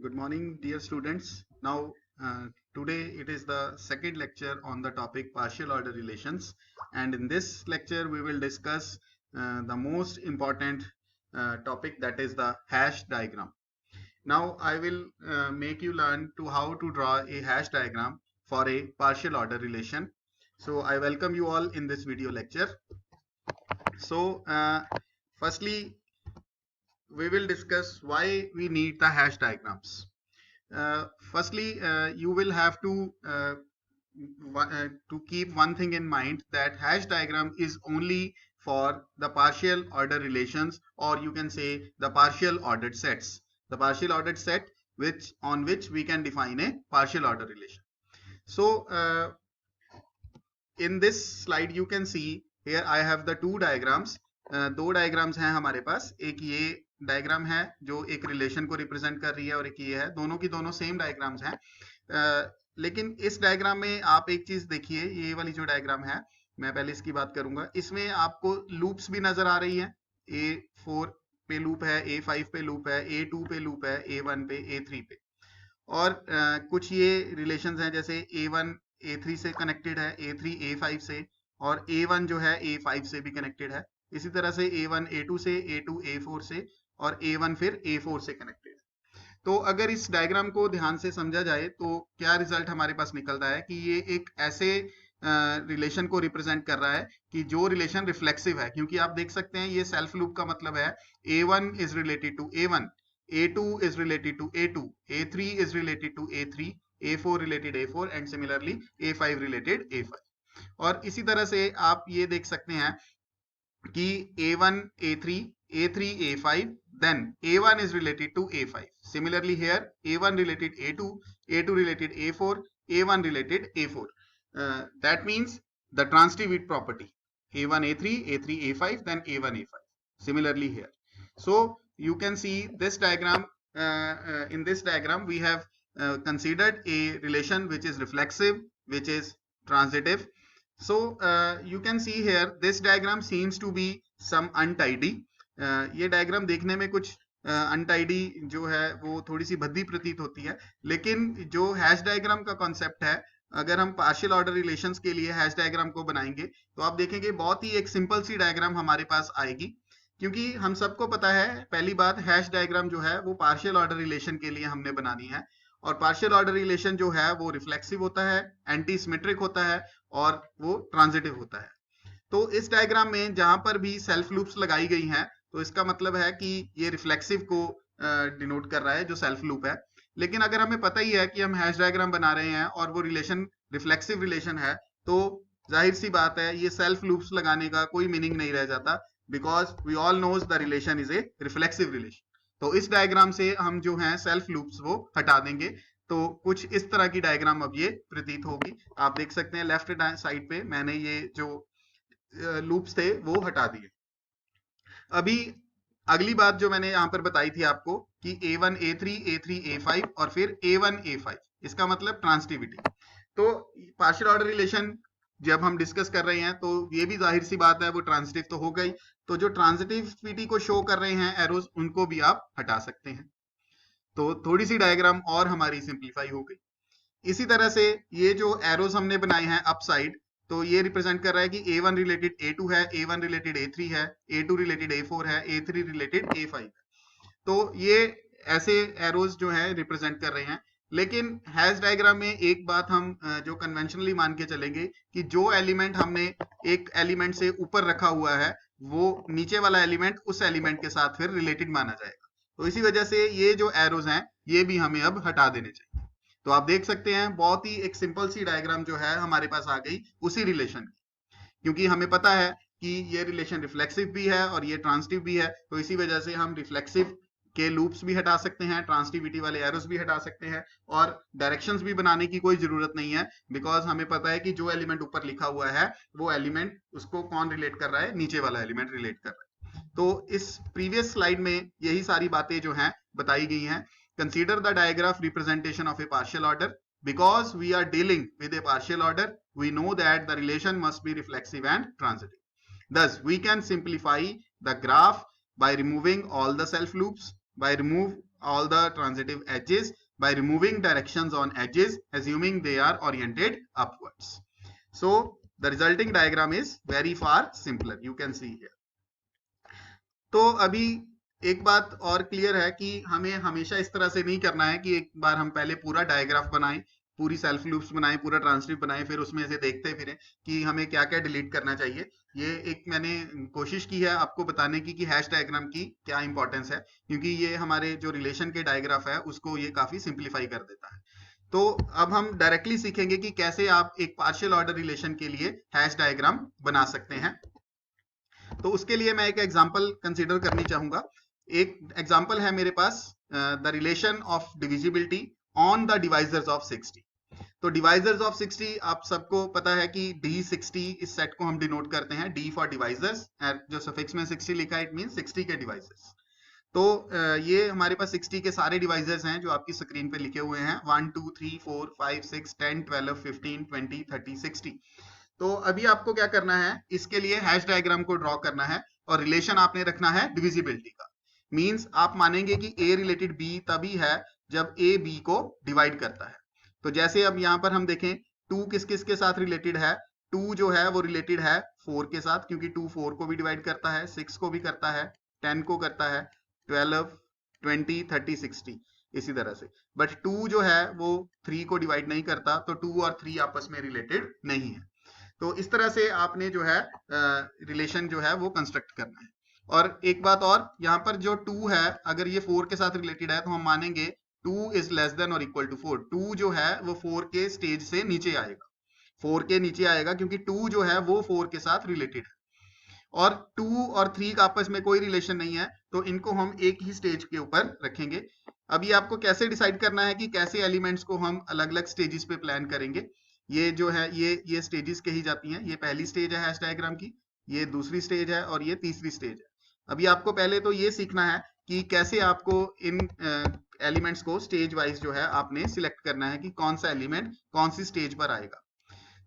Good morning, dear students. Now, today it is the second lecture on the topic partial order relations, and in this lecture we will discuss the most important topic, that is the hash diagram. Now, I will make you learn to how to draw a hash diagram for a partial order relation. So, I welcome you all in this video lecture. So, firstly, we will discuss why we need the hash diagrams. Firstly, you will have to keep one thing in mind, that hash diagram is only for the partial order relations, or you can say the partial ordered sets. The partial ordered set on which we can define a partial order relation. So in this slide you can see here I have the two diagrams. दो diagrams हैं हमारे पास, एक ये diagram है जो एक relation को represent कर रही है और एक ये है, दोनों की दोनों सेम डायग्राम्स हैं। लेकिन इस डायग्राम में आप एक चीज देखिए, ये वाली जो डायग्राम है, मैं पहले इसकी बात करूंगा, इसमें आपको लूप्स भी नजर आ रही है। A4 पे लूप है, A5 पे लूप है, A2 पे लूप है, A1 पे, A3 पे, और कुछ ये रिलेशंस हैं, जैसे A1 A3 से कनेक्टेड है, A3 A5 से, और A1 जो है A5 से भी कनेक्टेड है। इसी तरह से A1 A2 से, A2 A4 से, और A1 फिर A4 से कनेक्टेड है। तो अगर इस डायग्राम को ध्यान से समझा जाए तो क्या रिजल्ट हमारे पास निकलता है कि ये एक ऐसे रिलेशन को रिप्रेजेंट कर रहा है कि जो रिलेशन रिफ्लेक्सिव है, क्योंकि आप देख सकते हैं ये सेल्फ लूप का मतलब है A1 is related to A1, A2 is related to A2, A3 is related to A3, A4 related A4, and similarly A5 related A5. और इसी तरह से आप ये देख सकते हैं कि A1 A3, A3 A5, then A1 is related to A5. Similarly here A1 related A2, A2 related A4, A1 related A4. That means the transitive property A1 A3, A3 A5, then A1 A5. Similarly here. So you can see this diagram. In this diagram we have considered a relation which is reflexive, which is transitive. So you can see here this diagram seems to be some untidy. ये diagram देखने में कुछ untidy जो है वो थोड़ी सी भद्दी प्रतीत होती है, लेकिन जो हैश डायग्राम का कॉन्सेप्ट है, अगर हम पार्शियल ऑर्डर रिलेशंस के लिए हैश डायग्राम को बनाएंगे तो आप देखेंगे बहुत ही एक सिंपल सी डायग्राम हमारे पास आएगी, क्योंकि हम सबको पता है, पहली बात, हैश डायग्राम जो है वो पार्शियल ऑर्डर रिलेशन के लिए हमने बनानी है, और पार्शियल ऑर्डर रिलेशन जो है वो रिफ्लेक्सिव होता है, एंटी सिमेट्रिक होता है, और वो ट्रांजिटिव होता है। तो इस डायग्राम में जहां पर भी सेल्फ लूप्स लगाई गई हैं तो इसका मतलब है कि ये रिफ्लेक्सिव को डिनोट कर रहा है, जो सेल्फ लूप है। लेकिन अगर हमें पता ही है कि हम हैश डायग्राम बना रहे हैं और वो रिलेशन रिफ्लेक्सिव रिलेशन है, तो जाहिर सी बात है ये सेल्फ लूप्स लगाने का कोई मीनिंग नहीं रह जाता, because we all knows the relation is a reflexive relation. तो इस डायग्राम से हम जो है सेल्फ लूप्स वो हटा देंगे, तो कुछ इस तरह की डायग्राम अब ये प्रतीत होगी। आप देख सकते हैं लेफ्ट साइड पे मैंने ये जो लूप्स थे वो हटा दिए। अभी अगली बात जो मैंने यहाँ पर बताई थी आपको कि A1 A3 A3 A5 और फिर A1 A5, इसका मतलब ट्रांसिटिविटी। तो पार्शियल ऑर्डर रिलेशन जब हम डिस्कस कर रहे हैं तो ये भी जाहिर सी बात है वो ट्रांसिटिव तो हो गई, तो जो ट्रांसिटिविटी को शो कर रहे हैं एरोज, उनको भी आप हटा सकते हैं। तो थोड़ी सी डायग्राम और हमारी सिंप्लीफाई हो गई। इसी तरह से ये जो एरोज हमने बनाए हैं अप साइड, तो ये रिप्रेजेंट कर रहा है कि A1 रिलेटेड A2 है, A1 रिलेटेड A3 है, A2 रिलेटेड A4 है, A3 रिलेटेड A5 है। तो ये ऐसे एरोज जो है रिप्रेजेंट कर रहे हैं। लेकिन हैश डायग्राम में एक बात हम जो कन्वेंशनली मान के चलेंगे कि जो एलिमेंट हमने एक एलिमेंट से ऊपर रखा हुआ है वो नीचे वाला एलिमेंट उस एलिमेंट के साथ फिर रिलेटेड माना जाएगा। तो इसी वजह से ये जो एरोज हैं ये भी हमें अब हटा देने चाहिए। तो आप देख सकते हैं बहुत ही एक सिंपल सी डायग्राम जो है हमारे पास आ गई उसी रिलेशन की, क्योंकि हमें पता है कि ये रिलेशन रिफ्लेक्सिव भी है और ये ट्रांसिटिव भी है, तो इसी वजह से हम रिफ्लेक्सिव के लूप्स भी हटा सकते हैं, ट्रांसिटिविटी वाले एरोस भी हटा सकते हैं, और डायरेक्शंस भी बनाने की कोई जरूरत नहीं है, बिकॉज हमें पता है कि जो एलिमेंट ऊपर लिखा हुआ है वो एलिमेंट उसको कौन रिलेट कर रहा है, नीचे वाला एलिमेंट रिलेट कर रहा है। तो इस प्रीवियस स्लाइड में यही सारी बातें जो हैं बताई गई हैं। Consider the digraph representation of a partial order. Because we are dealing with a partial order, we know that the relation must be reflexive and transitive. Thus, we can simplify the graph by removing all the self loops, by remove all the transitive edges by removing directions on edges, assuming they are oriented upwards. So the resulting diagram is very far simpler. You can see here. तो अभी एक बात और clear है कि हमें हमेशा इस तरह से नहीं करना है कि एक बार हम पहले पूरा डायग्राफ बनाएं, पूरी सेल्फ लूप्स बनाएं, पूरा ट्रांसक्रिप्ट बनाएं, फिर उसमें से देखते फिरें कि हमें क्या क्या डिलीट करना चाहिए। ये एक मैंने कोशिश की है आपको बताने की कि हैश डायग्राम की क्या इंपॉर्टेंस है, क्योंकि ये हमारे जो रिलेशन के डायग्राफ है उसको ये काफी सिंप्लीफाई कर देता है। तो अब हम डायरेक्टली सीखेंगे कि कैसे आप एक पार्शियल ऑर्डर रिलेशन के लिए हैश डायग्राम बना सकते हैं। तो उसके लिए मैं एक एग्जांपल कंसीडर करनी चाहूंगा। एक एग्जांपल है मेरे पास the relation of divisibility on the divisors of 60। तो डिवाइजर्स ऑफ 60 आप सबको पता है कि D60 इस सेट को हम डिनोट करते हैं, D फॉर डिवाइजर्स, जो सफिक्स में 60 लिखा है इट मींस 60 के डिवाइजर्स। तो ये हमारे पास 60 के सारे डिवाइजर्स हैं जो आपकी स्क्रीन पे लिखे हुए हैं, 1 2 3 4 5 6 10 12 15 20 30 60। तो अभी आपको क्या करना है, इसके लिए हैश डायग्राम को ड्रॉ करना है और रिलेशन आपने रखना है डिविजिबिलिटी का। मींस आप मानेंगे कि A रिलेटेड B तभी है जब A B को डिवाइड करता है। तो जैसे अब यहाँ पर हम देखें 2 किस किस के साथ रिलेटेड है, 2 जो है वो रिलेटेड है 4 के साथ, क्योंकि 2 4 को भी डिवाइड करता है, 6 को भी करता है, 10 को करता है, 12 20 30 60 इसी तरह से। बट 2 जो है वो 3 को डिवाइड नहीं करता, तो 2 और 3 आपस में रिलेटेड नहीं है। तो इस तरह से आपने जो है रिलेशन जो है वो कंस्ट्रक्ट करना है। और एक बात और, यहाँ पर जो 2 है अगर ये 4 के साथ रिलेटेड है तो हम मानेंगे 2 इज लेस देन और इक्वल टू 4। 2 जो है वो 4 के स्टेज से नीचे आएगा, 4 के नीचे आएगा, क्योंकि 2 जो है वो 4 के साथ रिलेटेड है। और 2 और 3 का आपस में कोई रिलेशन नहीं है, तो इनको हम एक ही स्टेज के ऊपर रखेंगे। अभी आपको कैसे डिसाइड करना है कि कैसे एलिमेंट्स को हम अलग अलग स्टेजेस पे प्लान करेंगे। ये जो है ये स्टेजेस कही जाती हैं। ये पहली स्टेज है हैश डायग्राम की, ये दूसरी स्टेज है और ये तीसरी स्टेज है। अभी आपको पहले तो ये सीखना है कि कैसे आपको इन एलिमेंट्स को स्टेज वाइज जो है आपने सिलेक्ट करना है कि कौन सा एलिमेंट कौन सी स्टेज पर आएगा।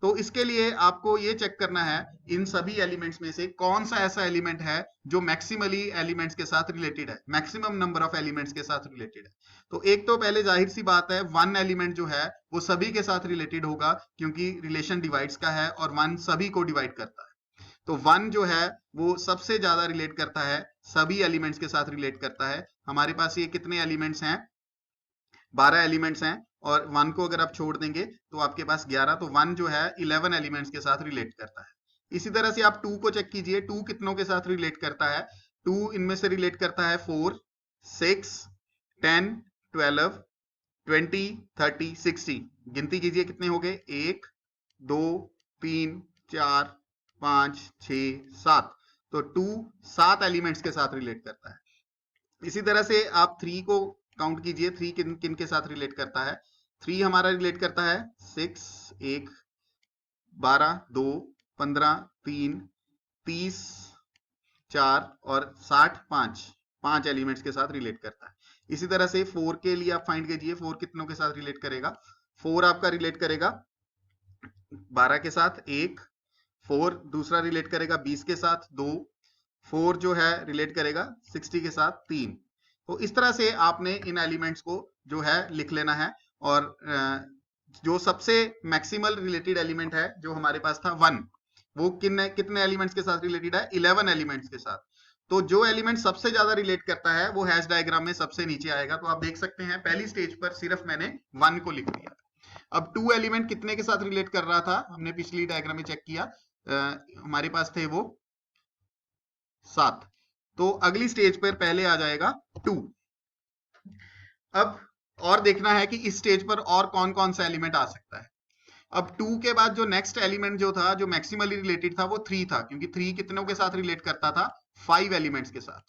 तो इसके लिए आपको ये चेक करना है इन सभी एलिमेंट्स में से कौन सा ऐसा एलिमेंट है जो मैक्सिमली एलिमेंट्स के साथ रिलेटेड है, मैक्सिमम नंबर ऑफ एलिमेंट्स के साथ रिलेटेड है। तो एक तो पहले जाहिर सी बात है 1 एलिमेंट जो है वो सभी के साथ रिलेटेड होगा, क्योंकि रिलेशन डिवाइड्स का है और 1 सभी को डिवाइड करता है। तो 1 जो है वो सबसे ज्यादा रिलेट करता है, सभी एलिमेंट्स के साथ रिलेट करता है। हमारे पास ये कितने एलिमेंट्स हैं, 12 एलिमेंट्स हैं, और 1 को अगर आप छोड़ देंगे तो आपके पास 11, तो 1 जो है 11 एलिमेंट्स के साथ रिलेट करता है। इसी तरह से आप 2 को चेक कीजिए, 2 कितनों के साथ रिलेट करता है। 2 इनमें से रिलेट करता है 4 6 10 12 20 30 60। गिनती कीजिए कितने हो गए, 1 2 3 4 5 6 7। तो 2 7 एलिमेंट्स के साथ रिलेट करता है। इसी तरह से आप 3 को काउंट कीजिए, 3 किन किन के साथ रिलेट करता है। 3 हमारा रिलेट करता है 6 1 12 2 15 3 30 4 और 60 5 एलिमेंट्स के साथ रिलेट करता है। इसी तरह से 4 के लिए आप फाइंड कीजिए 4 कितनों के साथ रिलेट करेगा। 4 आपका रिलेट करेगा 12 के साथ 1, 4 दूसरा रिलेट करेगा 20 के साथ 2, 4 जो है रिलेट करेगा 60 के साथ 3। तो इस तरह से आपने इन एलिमेंट्स को जो है लिख लेना है। और जो सबसे मैक्सिमल रिलेटेड एलिमेंट है जो हमारे पास था 1, वो कितने एलिमेंट्स के साथ रिलेटेड है, 11 एलिमेंट्स के साथ। तो जो एलिमेंट सबसे ज्यादा रिलेट करता है वो हैश डायग्राम में सबसे नीचे आएगा। तो आप देख सकते हैं पहली स्टेज पर सिर्फ मैंने 1 को लिख दिया। अब 2 एलिमेंट कितने के साथ रिलेट कर रहा था, हमने पिछली डायग्राम में चेक किया, हमारे पास थे वो 7। तो अगली स्टेज पर पहले आ जाएगा 2। अब और देखना है कि इस स्टेज पर और कौन कौन सा एलिमेंट आ सकता है। अब 2 के बाद जो नेक्स्ट एलिमेंट जो था, जो मैक्सिमली रिलेटेड था, वो 3 था, क्योंकि 3 कितनों के साथ रिलेट करता था, 5 एलिमेंट्स के साथ।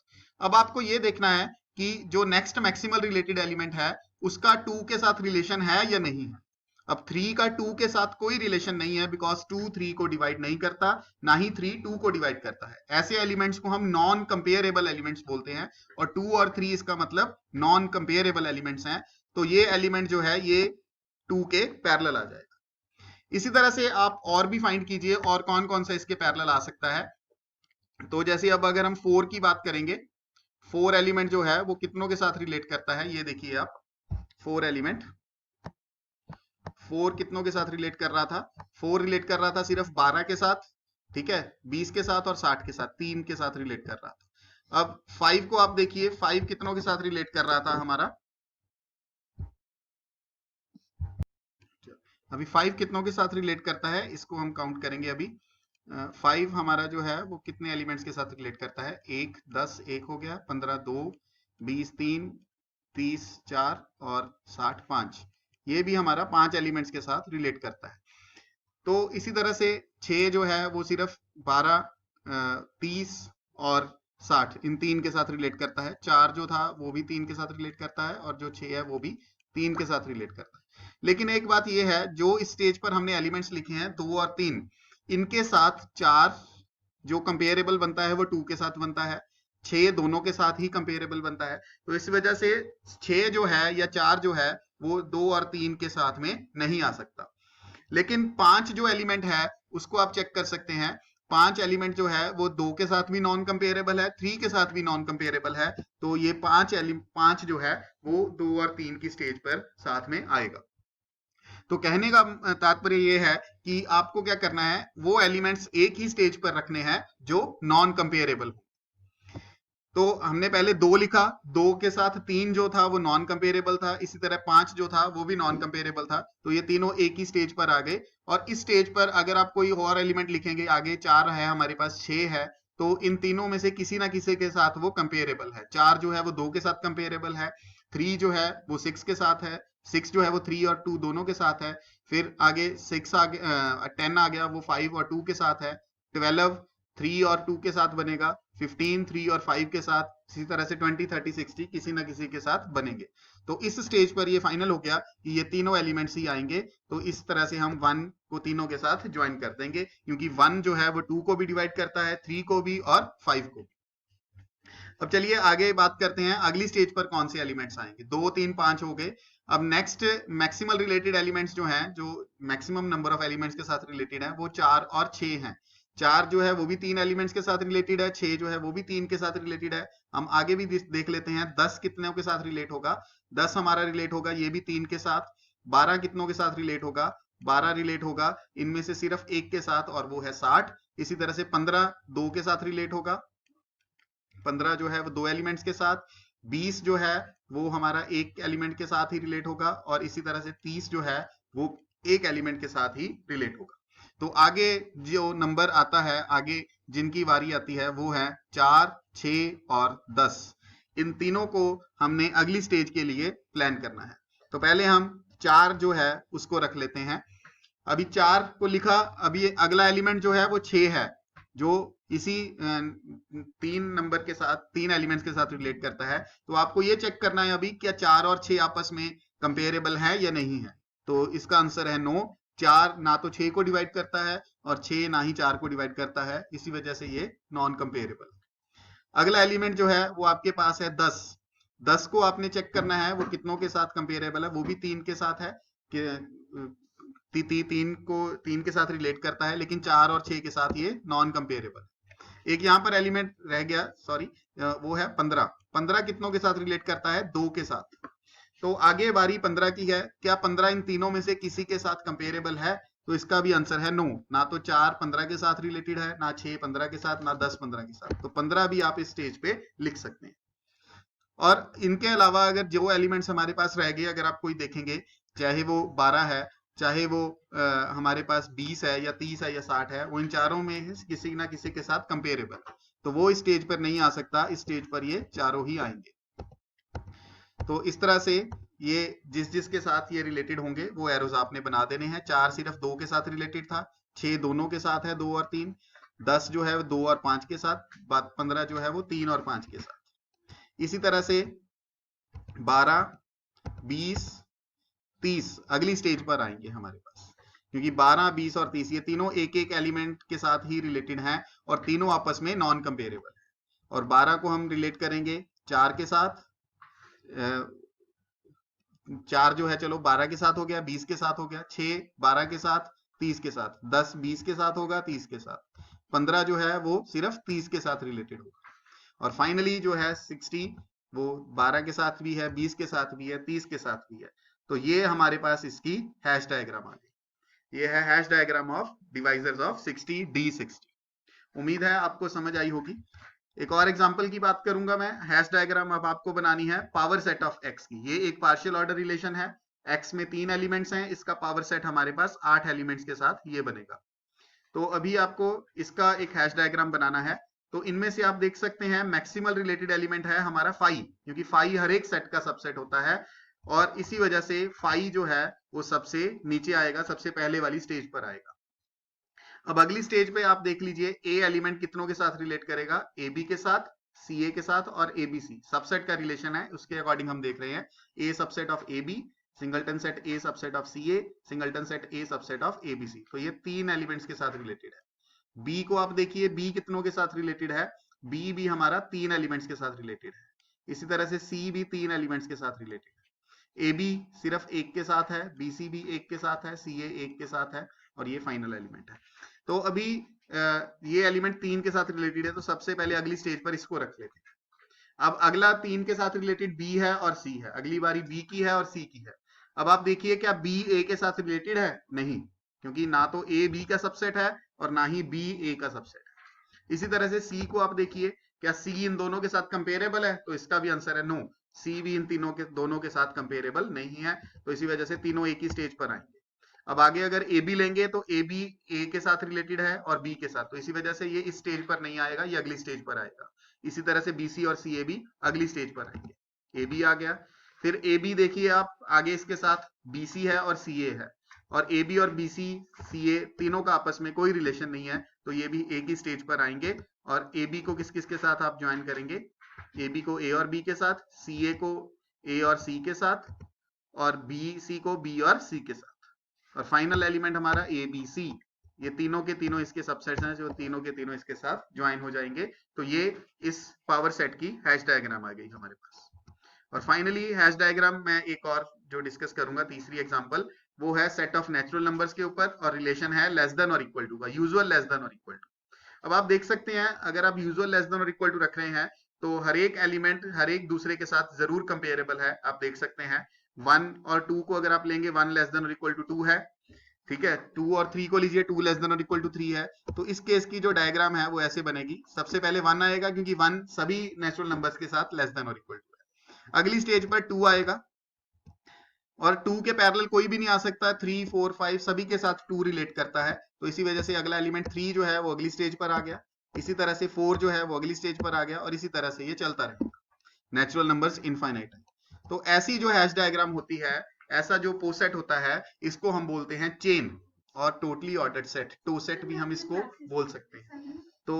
अब आपको ये देखना है कि जो नेक्स्ट मैक्सिमल रिलेटेड एलिमेंट है उसका 2 के साथ रिलेशन है या नहीं है। अब 3 का 2 के साथ कोई रिलेशन नहीं है, बिकॉज 2 3 को डिवाइड नहीं करता, ना ही 3 2 को डिवाइड करता है। ऐसे एलिमेंट्स को हम नॉन कंपेयरेबल एलिमेंट्स बोलते हैं, और 2 और 3 इसका मतलब नॉन कंपेयरेबल एलिमेंट्स हैं। तो ये एलिमेंट जो है ये 2 के पैरेलल आ जाएगा। इसी तरह से आप और भी फाइंड कीजिए और कौन कौन सा इसके पैरेलल आ सकता है। तो जैसे अब अगर हम 4 की बात करेंगे, 4 एलिमेंट जो है वो कितनों के साथ रिलेट करता है, ये देखिए आप। 4 एलिमेंट, 4 कितनों के साथ रिलेट कर रहा था? 4 रिलेट कर रहा था सिर्फ 12 के साथ, ठीक है, 20 के साथ और 60 के साथ, 3 के साथ रिलेट कर रहा था। अब 5 को आप देखिए, 5 कितनों के साथ रिलेट कर रहा था हमारा? अभी 5 कितनों के साथ रिलेट करता है, इसको हम काउंट करेंगे अभी। 5 हमारा जो है वो कितने एलिमेंट्स के साथ रिलेट करता है? 1 10 1 हो गया, 15 2, 20 3, 30 4 और 60 5। ये भी हमारा 5 एलिमेंट्स के साथ रिलेट करता है। तो इसी तरह से 6 जो है वो सिर्फ 12 30 और 60 इन 3 के साथ रिलेट करता है। 4 जो था वो भी 3 के साथ रिलेट करता है और जो 6 है वो भी 3 के साथ रिलेट करता है। लेकिन एक बात ये है, जो इस स्टेज पर हमने एलिमेंट्स लिखे हैं 2 और 3, इनके साथ 4 जो कंपेरेबल बनता है वो 2 के साथ बनता है, 6 दोनों के साथ ही कंपेरेबल बनता है। तो इस वजह से 6 जो है या 4 जो है वो 2 और 3 के साथ में नहीं आ सकता। लेकिन 5 जो एलिमेंट है उसको आप चेक कर सकते हैं। 5 एलिमेंट जो है वो 2 के साथ भी नॉन कंपेरेबल है, 3 के साथ भी नॉन कंपेरेबल है। तो ये 5 जो है वो 2 और 3 की स्टेज पर साथ में आएगा। तो कहने का तात्पर्य ये है कि आपको क्या करना है, वो एलिमेंट्स एक ही स्टेज पर रखने हैं जो नॉन कंपेरेबल हो। तो हमने पहले 2 लिखा, 2 के साथ 3 जो था वो नॉन कंपेरेबल था, इसी तरह 5 जो था वो भी नॉन कंपेरेबल था। तो ये तीनों एक ही स्टेज पर आ गए। और इस स्टेज पर अगर आप कोई और एलिमेंट लिखेंगे, आगे 4 है हमारे पास, 6 है, तो इन तीनों में से किसी ना किसी के साथ वो कंपेरेबल है। 4 जो है वो 2 के साथ कंपेरेबल है, 3 जो है वो 6 के साथ है, 6 जो है वो 3 और 2 दोनों के साथ है। फिर आगे 6 आ गया, 10 आ गया, वो 5 और 2 के साथ है। 12 3 और 2 के साथ बनेगा। 15 3 और 5 के साथ। इसी तरह से 20 30 60 किसी ना किसी के साथ बनेंगे। तो इस स्टेज पर ये फाइनल हो गया कि ये तीनों एलिमेंट्स ही आएंगे। तो इस तरह से हम 1 को तीनों के साथ ज्वाइन कर देंगे, क्योंकि 1 जो है वो 2 को भी डिवाइड करता है, 3 को भी और 5 को भी। अब चलिए आगे बात करते हैं अगली स्टेज पर कौन से एलिमेंट्स आएंगे। 2 3 5 हो गए। अब नेक्स्ट मैक्सिमल रिलेटेड एलिमेंट्स जो हैं, जो मैक्सिमम नंबर ऑफ एलिमेंट्स के साथ रिलेटेड है, वो 4 और 6 हैं। 4 जो है वो भी 3 एलिमेंट्स के साथ रिलेटेड है, 6 जो है वो भी 3 के साथ रिलेटेड है। हम आगे भी देख लेते हैं 10 कितनों के साथ रिलेट होगा। 10 हमारा रिलेट होगा ये भी 3 के साथ। 12 कितनों के साथ रिलेट होगा? 12 रिलेट होगा इनमें से सिर्फ एक के साथ, और वो है 60। इसी तरह से 15 2 के साथ रिलेट होगा, 15 जो है वो 2 एलिमेंट्स के साथ। 20 जो है वो हमारा एक एलिमेंट के साथ ही रिलेट होगा, और इसी तरह से 30 जो है वो एक एलिमेंट के साथ ही रिलेट होगा। तो आगे जो नंबर आता है, आगे जिनकी बारी आती है, वो है 4 6 और 10। इन तीनों को हमने अगली स्टेज के लिए प्लान करना है। तो पहले हम 4 जो है उसको रख लेते हैं। अभी 4 को लिखा, अभी अगला एलिमेंट जो है वो 6 है, जो इसी 3 नंबर के साथ, 3 एलिमेंट्स के साथ रिलेट करता है। तो आपको ये चेक करना है अभी क्या 4 और 6 आपस में कंपेरेबल है या नहीं है। तो इसका आंसर है नो। 4 ना तो 6 को डिवाइड करता है और 6 ना ही 4 को डिवाइड करता है, इसी वजह से ये नॉन कंपेरेबल। अगला एलिमेंट जो है वो आपके पास है 10। 10 को आपने चेक करना है वो कितनों के साथ कंपेरेबल है। वो भी 3 के साथ है कि 3 के साथ रिलेट करता है, लेकिन 4 और 6 के साथ ये नॉन कंपेरेबल। एक यहाँ पर एलिमेंट रह गया, सॉरी, वो है 15। 15 कितनों के साथ रिलेट करता है? 2 के साथ। तो आगे बारी 15 की है। क्या 15 इन तीनों में से किसी के साथ कंपेरेबल है? तो इसका भी आंसर है नो। ना तो 4 15 के साथ रिलेटेड है, ना 6 15 के साथ, ना 10 15 के साथ। तो 15 भी आप इस स्टेज पे लिख सकते हैं। और इनके अलावा अगर जो एलिमेंट्स हमारे पास रह गए, अगर आप कोई देखेंगे, चाहे वो 12 है, चाहे वो हमारे पास 20 है या 30 है या 60 है, वो इन चारों में किसी ना किसी के साथ कंपेरेबल, तो वो इस स्टेज पर नहीं आ सकता। इस स्टेज पर ये चारों ही आएंगे। तो इस तरह से ये जिस जिसके साथ ये रिलेटेड होंगे वो एरोज आपने बना देने हैं। 4 सिर्फ 2 के साथ रिलेटेड था, 6 दोनों के साथ है, 2 और 3। 10 जो है 2 और 5 के साथ, 15 जो है वो 3 और 5 के साथ। इसी तरह से 12 20 30 अगली स्टेज पर आएंगे हमारे पास, क्योंकि 12 20 और 30 ये तीनों एक एक एलिमेंट के साथ ही रिलेटेड हैं और तीनों आपस में नॉन कंपेरेबल है। और 12 को हम रिलेट करेंगे 4 के साथ। 4 जो है चलो 12 के साथ हो गया, 20 के साथ हो गया, 6 12 के साथ, 30 के साथ, 10 20 के साथ होगा, 30 के साथ, 15 जो है वो सिर्फ 30 के साथ रिलेटेड होगा। और फाइनली जो है 60 वो 12 के साथ भी है, 20 के साथ भी है, 30 के साथ भी है। तो ये हमारे पास इसकी हैश डायग्राम आ गई। ये है hash diagram of divisors of 60 D60। उम्मीद है आपको समझ आई होगी। एक और एग्जांपल की बात करूंगा मैं। हैश डायग्राम अब आपको बनानी है पावर सेट ऑफ एक्स की। ये एक पार्शियल ऑर्डर रिलेशन है। एक्स में 3 एलिमेंट्स हैं, इसका पावर सेट हमारे पास 8 एलिमेंट्स के साथ ये बनेगा। तो अभी आपको इसका एक हैश डायग्राम बनाना है। तो इनमें से आप देख सकते हैं मैक्सिमल रिलेटेड एलिमेंट है हमारा फाई, क्योंकि फाई हर एक सेट का सबसेट होता है और इसी वजह से फाई जो है वो सबसे नीचे आएगा, सबसे पहले वाली स्टेज पर आएगा। अब अगली स्टेज पे आप देख लीजिए ए एलिमेंट कितनों के साथ रिलेट करेगा, ए बी के साथ, सी ए के साथ और ए बी सी। सबसेट का रिलेशन है, उसके अकॉर्डिंग हम देख रहे हैं A subset of A B, singleton set A subset of C A, singleton set A subset of A B C. तो ये 3 एलिमेंट्स के साथ रिलेटेड है। बी को आप देखिए, बी कितनों के साथ रिलेटेड है, बी भी हमारा 3 एलिमेंट्स के साथ रिलेटेड है। इसी तरह से सी भी 3 एलिमेंट्स के साथ रिलेटेड है। ए बी सिर्फ एक के साथ है, बी सी भी एक के साथ है, सी ए एक के साथ है और ये फाइनल एलिमेंट है। तो अभी ये एलिमेंट 3 के साथ रिलेटेड है, तो सबसे पहले अगली स्टेज पर इसको रख लेते हैं। अब अगला 3 के साथ रिलेटेड बी है और सी है, अगली बारी बी की है और सी की है। अब आप देखिए क्या बी ए के साथ रिलेटेड है? नहीं, क्योंकि ना तो ए बी का सबसेट है और ना ही बी ए का सबसेट है। इसी तरह से सी को आप देखिए, क्या सी इन दोनों के साथ कंपेरेबल है? तो इसका भी आंसर है नो, सी भी इन दोनों के साथ कंपेरेबल नहीं है। तो इसी वजह से तीनों एक ही स्टेज पर आएंगे। अब आगे अगर ए बी लेंगे तो ए बी ए के साथ रिलेटेड है और बी के साथ, तो इसी वजह से ये इस स्टेज पर नहीं आएगा, ये अगली स्टेज पर आएगा। इसी तरह से बी सी और सी ए बी अगली स्टेज पर आएंगे। ए बी आ गया, फिर ए बी देखिए आप आगे इसके साथ बी सी है और सी ए है, और ए बी और बी सी सी ए तीनों का आपस में कोई रिलेशन नहीं है, तो ये भी एक ही स्टेज पर आएंगे। और ए बी को किस किस के साथ आप ज्वाइन करेंगे? ए बी को ए और बी के साथ, सी ए को ए और सी के साथ और बी सी को बी और सी के साथ। और फाइनल एलिमेंट हमारा ए बी सी, ये तीनों के तीनों इसके सबसेट्स हैं, जो तीनों के तीनों इसके साथ ज्वाइन हो जाएंगे। तो ये इस पावर सेट की हैश डायग्राम आ गई हमारे पास। और फाइनली हैश डायग्राम मैं एक और जो डिस्कस करूंगा, तीसरी एग्जांपल, वो है सेट ऑफ नेचुरल नंबर्स के ऊपर और रिलेशन है लेस देन और इक्वल टू का, यूजुअल लेस देन और इक्वल टू। अब आप देख सकते हैं अगर आप यूजुअल लेस देन और इक्वल टू रख रहे हैं तो हर एक एलिमेंट हर एक दूसरे के साथ जरूर कंपेरेबल है। आप देख सकते हैं 1 और 2 को अगर आप लेंगे, 1 लेस देन और इक्वल टू 2 है, ठीक है। 2 और 3 को लीजिए, 2 लेस देन और इक्वल टू 3 है। तो इस केस की जो डायग्राम है वो ऐसे बनेगी, सबसे पहले 1 आएगा क्योंकि 1 सभी नेचुरल नंबर्स के साथ लेस देन और इक्वल टू है। अगली स्टेज पर 2 आएगा और 2 के पैरेलल कोई भी नहीं आ सकता, 3 4 5 सभी के साथ 2 रिलेट करता है, तो इसी वजह से अगला एलिमेंट 3 जो है वो अगली स्टेज पर आ गया। इसी तरह से 4 जो है वो अगली स्टेज पर आ गया और इसी तरह से ये चलता रहेगा। नेचुरल नंबर्स इनफाइनाइट है। तो ऐसी जो हैश डायग्राम होती है, ऐसा जो पोसेट होता है, इसको हम बोलते हैं चेन और टोटली ऑर्डर्ड सेट, टोसेट भी हम इसको बोल सकते हैं। तो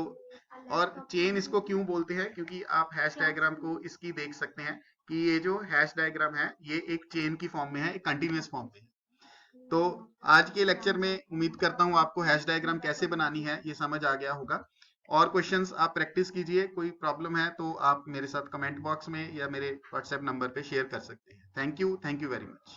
और चेन इसको क्यों बोलते हैं? क्योंकि आप हैश डायग्राम को इसकी देख सकते हैं कि ये जो हैश डायग्राम है ये एक चेन की फॉर्म में है, एक कंटिन्यूअस फॉर्म में है। तो आज के लेक्चर में उम्मीद करता हूँ आपको हैश डायग्राम कैसे बनानी है ये समझ आ गया होगा। और क्वेश्चंस आप प्रैक्टिस कीजिए, कोई प्रॉब्लम है तो आप मेरे साथ कमेंट बॉक्स में या मेरे व्हाट्सएप नंबर पे शेयर कर सकते हैं। Thank you very much.